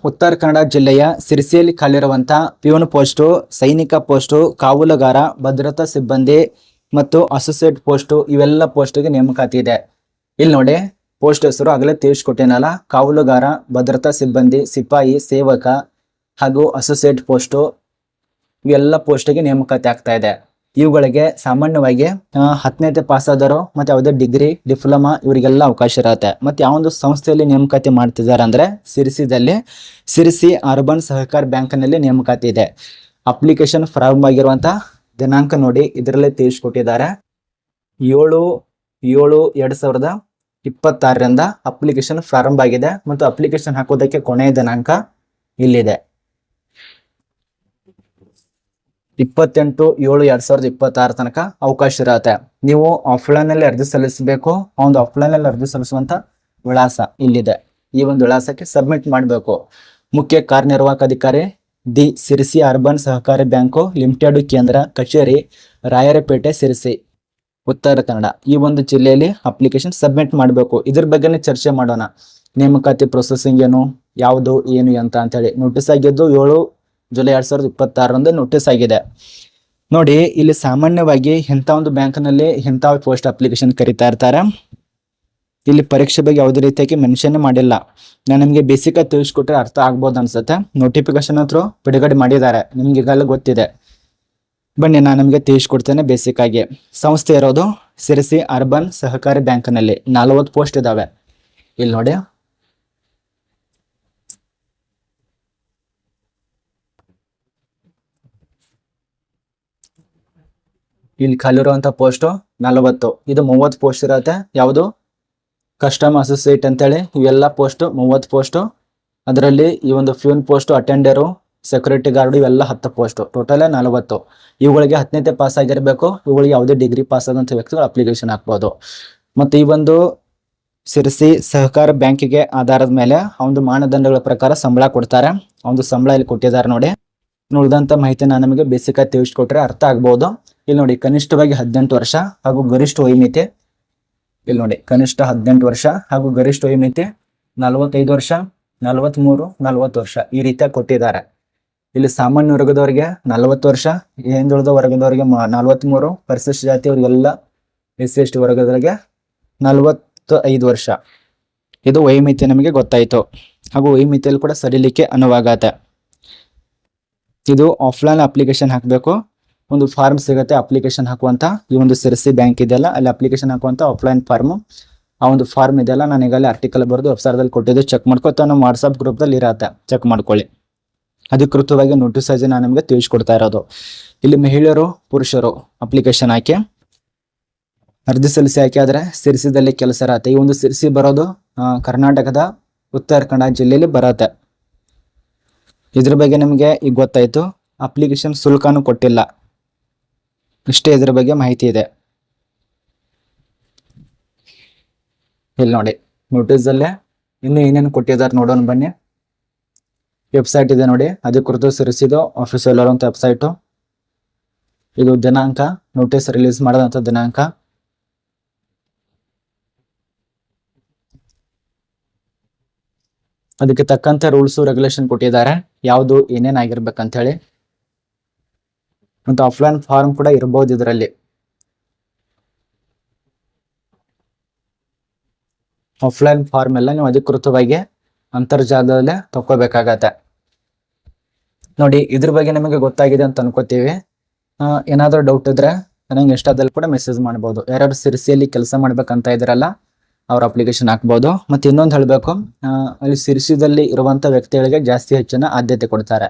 ಉತ್ತರ ಕನ್ನಡ ಜಿಲ್ಲೆಯ ಸಿರಿಸಿಯಲ್ಲಿ ಖಾಲಿರುವಂತಹ ಪಿಯೂನ್ ಪೋಸ್ಟು, ಸೈನಿಕ ಪೋಸ್ಟು, ಕಾವಲುಗಾರ, ಭದ್ರತಾ ಸಿಬ್ಬಂದಿ ಮತ್ತು ಅಸೋಸಿಯೇಟ್ ಪೋಸ್ಟು ಇವೆಲ್ಲ ಪೋಸ್ಟ್ಗೆ ನೇಮಕಾತಿ ಇದೆ. ಇಲ್ಲಿ ನೋಡಿ ಪೋಸ್ಟ್ ಹೆಸರು ಆಗಲೇ ತಿಳಿಸ್ಕೊಟ್ಟೇನಲ್ಲ, ಕಾವಲುಗಾರ, ಭದ್ರತಾ ಸಿಬ್ಬಂದಿ, ಸಿಪಾಯಿ, ಸೇವಕ ಹಾಗೂ ಅಸೋಸಿಯೇಟ್ ಪೋಸ್ಟು ಇವೆಲ್ಲ ಪೋಸ್ಟ್ಗೆ ನೇಮಕಾತಿ ಆಗ್ತಾ ಇದೆ. ಇವುಗಳಿಗೆ ಸಾಮಾನ್ಯವಾಗಿ 10ನೇ ಪಾಸ್ ಆದವರು ಮತ್ತೆ ಯಾವುದೇ ಡಿಗ್ರಿ, ಡಿಪ್ಲೊಮಾ ಇವರಿಗೆಲ್ಲ ಅವಕಾಶ ಇರುತ್ತೆ. ಮತ್ತೆ ಯಾವೊಂದು ಸಂಸ್ಥೆಯಲ್ಲಿ ನೇಮಕಾತಿ ಮಾಡ್ತಿದ್ದಾರೆ ಅಂದ್ರೆ ಸಿರಿಸಿದಲ್ಲಿ ಸಿರಿಸಿ ಅರ್ಬನ್ ಸಹಕಾರ ಬ್ಯಾಂಕ್ನಲ್ಲಿ ನೇಮಕಾತಿ ಇದೆ. ಅಪ್ಲಿಕೇಶನ್ ಪ್ರಾರಂಭ ಆಗಿರುವಂತ ದಿನಾಂಕ ನೋಡಿ ಇದರಲ್ಲೇ ತಿಳಿಸ್ಕೊಟ್ಟಿದ್ದಾರೆ. 7/7/2026 ಅಪ್ಲಿಕೇಶನ್ ಪ್ರಾರಂಭ ಆಗಿದೆ ಮತ್ತು ಅಪ್ಲಿಕೇಶನ್ ಹಾಕೋದಕ್ಕೆ ಕೊನೆಯ ದಿನಾಂಕ ಇಲ್ಲಿದೆ. 28/7/2026 ತನಕ ಅವಕಾಶ ಇರುತ್ತೆ. ನೀವು ಆಫ್ಲೈನ್ ಅಲ್ಲಿ ಅರ್ಜಿ ಸಲ್ಲಿಸಬೇಕು. ಆ ಒಂದು ಆಫ್ಲೈನ್ ಅಲ್ಲಿ ಅರ್ಜಿ ಸಲ್ಲಿಸುವಂತ ವಿಳಾಸ ಇಲ್ಲಿದೆ. ಈ ಒಂದು ವಿಳಾಸಕ್ಕೆ ಸಬ್ಮಿಟ್ ಮಾಡಬೇಕು. ಮುಖ್ಯ ಕಾರ್ಯನಿರ್ವಾಹಕ ಅಧಿಕಾರಿ ದಿ ಸಿರಿಸಿ ಅರ್ಬನ್ ಸಹಕಾರಿ ಬ್ಯಾಂಕು ಲಿಮಿಟೆಡ್, ಕೇಂದ್ರ ಕಚೇರಿ ರಾಯರಪೇಟೆ, ಸಿರಿಸಿ, ಉತ್ತರ ಕನ್ನಡ. ಈ ಒಂದು ಜಿಲ್ಲೆಯಲ್ಲಿ ಅಪ್ಲಿಕೇಶನ್ ಸಬ್ಮಿಟ್ ಮಾಡಬೇಕು. ಇದ್ರ ಬಗ್ಗೆನೇ ಚರ್ಚೆ ಮಾಡೋಣ. ನೇಮಕಾತಿ ಪ್ರೊಸೆಸಿಂಗ್ ಏನು, ಯಾವುದು, ಏನು ಅಂತ ಹೇಳಿ. ನೋಟಿಸ್ ಆಗಿದ್ದು 7 ಜುಲೈ 2026 ನೋಟಿಸ್ ಆಗಿದೆ. ನೋಡಿ ಇಲ್ಲಿ ಸಾಮಾನ್ಯವಾಗಿ ಇಂಥ ಒಂದು ಬ್ಯಾಂಕ್ನಲ್ಲಿ ಇಂಥ ಪೋಸ್ಟ್ ಅಪ್ಲಿಕೇಶನ್ ಕರಿತಾ ಇರ್ತಾರೆ. ಇಲ್ಲಿ ಪರೀಕ್ಷೆ ಬಗ್ಗೆ ಯಾವುದೇ ರೀತಿಯಾಗಿ ಮೆನ್ಷನ್ ಮಾಡಿಲ್ಲ. ನಾನು ನಿಮಗೆ ಬೇಸಿಕ್ ಆಗಿ ತಿಳಿಸ್ಕೊಟ್ರೆ ಅರ್ಥ ಆಗ್ಬೋದು ಅನ್ಸುತ್ತೆ. ನೋಟಿಫಿಕೇಶನ್ ಹತ್ರ ಬಿಡುಗಡೆ ಮಾಡಿದ್ದಾರೆ, ನಿಮ್ಗೆ ಈಗಲ್ಲ ಗೊತ್ತಿದೆ. ಬನ್ನಿ ನಾನು ನಿಮಗೆ ತಿಳಿಸ್ಕೊಡ್ತೇನೆ ಬೇಸಿಕ್ ಆಗಿ. ಸಂಸ್ಥೆ ಇರೋದು ಸಿರಿಸಿ ಅರ್ಬನ್ ಸಹಕಾರಿ ಬ್ಯಾಂಕ್ನಲ್ಲಿ 40 ಪೋಸ್ಟ್ ಇದಾವೆ. ಇಲ್ಲಿ ನೋಡಿ, ಇಲ್ಲಿ ಖಾಲಿರುವಂತ ಪೋಸ್ಟ್ 40. ಇದು 30 ಪೋಸ್ಟ್ ಇರುತ್ತೆ. ಯಾವುದು ಕಸ್ಟಮ್ ಅಸೋಸಿಯೇಟ್ ಅಂತೇಳಿ ಇವೆಲ್ಲ ಪೋಸ್ಟ್ 30 ಪೋಸ್ಟ್. ಅದರಲ್ಲಿ ಈ ಒಂದು ಫ್ಯೂನ್ ಪೋಸ್ಟ್, ಅಟೆಂಡರು, ಸೆಕ್ಯೂರಿಟಿ ಗಾರ್ಡ್ ಇವೆಲ್ಲ 10 ಪೋಸ್ಟ್. ಟೋಟಲ್ 40. ಇವುಗಳಿಗೆ 10ನೇ ಪಾಸ್ ಆಗಿರಬೇಕು. ಇವುಗಳಿಗೆ ಯಾವುದೇ ಡಿಗ್ರಿ ಪಾಸ್ ಆದಂಥ ವ್ಯಕ್ತಿಗಳು ಅಪ್ಲಿಕೇಶನ್ ಹಾಕ್ಬೋದು. ಮತ್ತು ಈ ಒಂದು ಸಿರಿಸಿ ಸಹಕಾರ ಬ್ಯಾಂಕಿಗೆ ಆಧಾರದ ಮೇಲೆ ಆ ಒಂದು ಮಾನದಂಡಗಳ ಪ್ರಕಾರ ಸಂಬಳ ಕೊಡ್ತಾರೆ. ಆ ಒಂದು ಸಂಬಳ ಇಲ್ಲಿ ಕೊಟ್ಟಿದ್ದಾರೆ ನೋಡಿ. ಉಳಿದಂತ ಮಾಹಿತಿ ನಾನು ನಿಮಗೆ ಬೇಸಿಕ್ ಆಗಿ ತಿಳಿಸ್ಕೊಟ್ರೆ ಅರ್ಥ ಆಗ್ಬೋದು. ಇಲ್ಲಿ ನೋಡಿ ಕನಿಷ್ಠವಾಗಿ 18 ವರ್ಷ ಹಾಗೂ ಗರಿಷ್ಠ ವಯೋಮಿತಿ. ಇಲ್ಲಿ ನೋಡಿ ಕನಿಷ್ಠ 18 ವರ್ಷ ಹಾಗೂ ಗರಿಷ್ಠ ವಯೋಮಿತಿ 45 ವರ್ಷ, 43, 40 ವರ್ಷ ಈ ರೀತಿಯಾಗಿ ಕೊಟ್ಟಿದ್ದಾರೆ. ಇಲ್ಲಿ ಸಾಮಾನ್ಯ ವರ್ಗದವರಿಗೆ 40 ವರ್ಷ, ಹಿಂದುಳಿದ ವರ್ಗದವರಿಗೆ 43, ಪರಿಶಿಷ್ಟ ಜಾತಿಯವರಿಗೆಲ್ಲ SC/ST ವರ್ಗದವರಿಗೆ 45 ವರ್ಷ. ಇದು ವಯೋಮಿತಿ ನಮಗೆ ಗೊತ್ತಾಯಿತು. ಹಾಗೂ ವಯೋಮಿತಿಯಲ್ಲಿ ಕೂಡ ಸರಿಲಿಕ್ಕೆ ಅನುವಾಗತ್ತೆ. ಇದು ಆಫ್ಲೈನ್ ಅಪ್ಲಿಕೇಶನ್ ಹಾಕಬೇಕು. ಒಂದು ಫಾರ್ಮ್ ಸಿಗುತ್ತೆ ಅಪ್ಲಿಕೇಶನ್ ಹಾಕುವಂತ. ಈ ಒಂದು ಸಿರಿಸಿ ಬ್ಯಾಂಕ್ ಇದೆಯಲ್ಲ ಅಲ್ಲಿ ಅಪ್ಲಿಕೇಶನ್ ಹಾಕುವಂತ ಆಫ್ಲೈನ್ ಫಾರ್ಮ್. ಆ ಒಂದು ಫಾರ್ಮ್ ಇದೆಯಲ್ಲ ನಾನು ಈಗಲೇ ಆರ್ಟಿಕಲ್ ಬರೆದು ವೆಬ್ಸೈಟ್ದಲ್ಲಿ ಕೊಟ್ಟಿದ್ದು, ಚೆಕ್ ಮಾಡ್ಕೊತಾ ನಮ್ಮ ವಾಟ್ಸಪ್ ಗ್ರೂಪ್ದಲ್ಲಿ ಇರತ್ತೆ, ಚೆಕ್ ಮಾಡ್ಕೊಳ್ಳಿ. ಅಧಿಕೃತವಾಗಿ ನೋಟಿಸ್ ಆಗಿ ನಾನು ನಿಮಗೆ ತಿಳಿಸ್ಕೊಡ್ತಾ ಇರೋದು. ಇಲ್ಲಿ ಮಹಿಳೆಯರು, ಪುರುಷರು ಅಪ್ಲಿಕೇಶನ್ ಹಾಕಿ ಅರ್ಜಿ ಸಲ್ಲಿಸಿ ಹಾಕಿ ಆದರೆ ಸಿರಿಸಿದಲ್ಲಿ ಕೆಲಸ ಇರತ್ತೆ. ಈ ಒಂದು ಸಿರಿಸಿ ಬರೋದು ಕರ್ನಾಟಕದ ಉತ್ತರ ಕನ್ನಡ ಜಿಲ್ಲೆಯಲ್ಲಿ ಬರತ್ತೆ. ಇದ್ರ ಬಗ್ಗೆ ನಿಮಗೆ ಈಗ ಗೊತ್ತಾಯ್ತು. ಅಪ್ಲಿಕೇಶನ್ ಶುಲ್ಕನೂ ಕೊಟ್ಟಿಲ್ಲ. ಇಷ್ಟೇ ಇದ್ರ ಬಗ್ಗೆ ಮಾಹಿತಿ ಇದೆ. ಇಲ್ಲಿ ನೋಡಿ ನೋಟಿಸ್ ಅಲ್ಲೇ ಇನ್ನು ಏನೇನು ಕೊಟ್ಟಿದ್ದಾರೆ ನೋಡೋಣ ಬನ್ನಿ. ವೆಬ್ಸೈಟ್ ಇದೆ ನೋಡಿ, ಅಧಿಕೃತ ಸಿರಿಸಿದು ಆಫೀಸಿಯಲ್ ಇರುವಂತ ವೆಬ್ಸೈಟು. ಇದು ದಿನಾಂಕ, ನೋಟಿಸ್ ರಿಲೀಸ್ ಮಾಡಿದಂಥ ದಿನಾಂಕ. ಅದಕ್ಕೆ ತಕ್ಕಂತೆ ರೂಲ್ಸು ರೆಗ್ಯುಲೇಷನ್ ಕೊಟ್ಟಿದ್ದಾರೆ, ಯಾವುದು ಏನೇನಾಗಿರ್ಬೇಕಂತ ಹೇಳಿ. ಮತ್ತು ಆಫ್ಲೈನ್ ಫಾರ್ಮ್ ಕೂಡ ಇರಬಹುದು ಇದರಲ್ಲಿ. ಆಫ್ಲೈನ್ ಫಾರ್ಮ್ ಎಲ್ಲ ನೀವು ಅಧಿಕೃತವಾಗಿ ಅಂತರ್ಜಾಲದಲ್ಲೇ ತಗೋಬೇಕಾಗತ್ತೆ. ನೋಡಿ ಇದ್ರ ಬಗ್ಗೆ ನಿಮಗೆ ಗೊತ್ತಾಗಿದೆ ಅಂತ ಅನ್ಕೋತೀವಿ. ಏನಾದರೂ ಡೌಟ್ ಇದ್ರೆ ನನಗೆ ಇನ್ಸ್ಟಾದಲ್ಲಿ ಕೂಡ ಮೆಸೇಜ್ ಮಾಡ್ಬೋದು. ಯಾರು ಸಿರಿಸಿಯಲ್ಲಿ ಕೆಲಸ ಮಾಡ್ಬೇಕಂತ ಇದ್ರಲ್ಲ ಅವ್ರ ಅಪ್ಲಿಕೇಶನ್ ಹಾಕ್ಬೋದು. ಮತ್ತೆ ಇನ್ನೊಂದು ಹೇಳಬೇಕು, ಅಲ್ಲಿ ಸಿರಿಸಿದಲ್ಲಿ ಇರುವಂತ ವ್ಯಕ್ತಿಗಳಿಗೆ ಜಾಸ್ತಿ ಹೆಚ್ಚಿನ ಆದ್ಯತೆ ಕೊಡ್ತಾರೆ.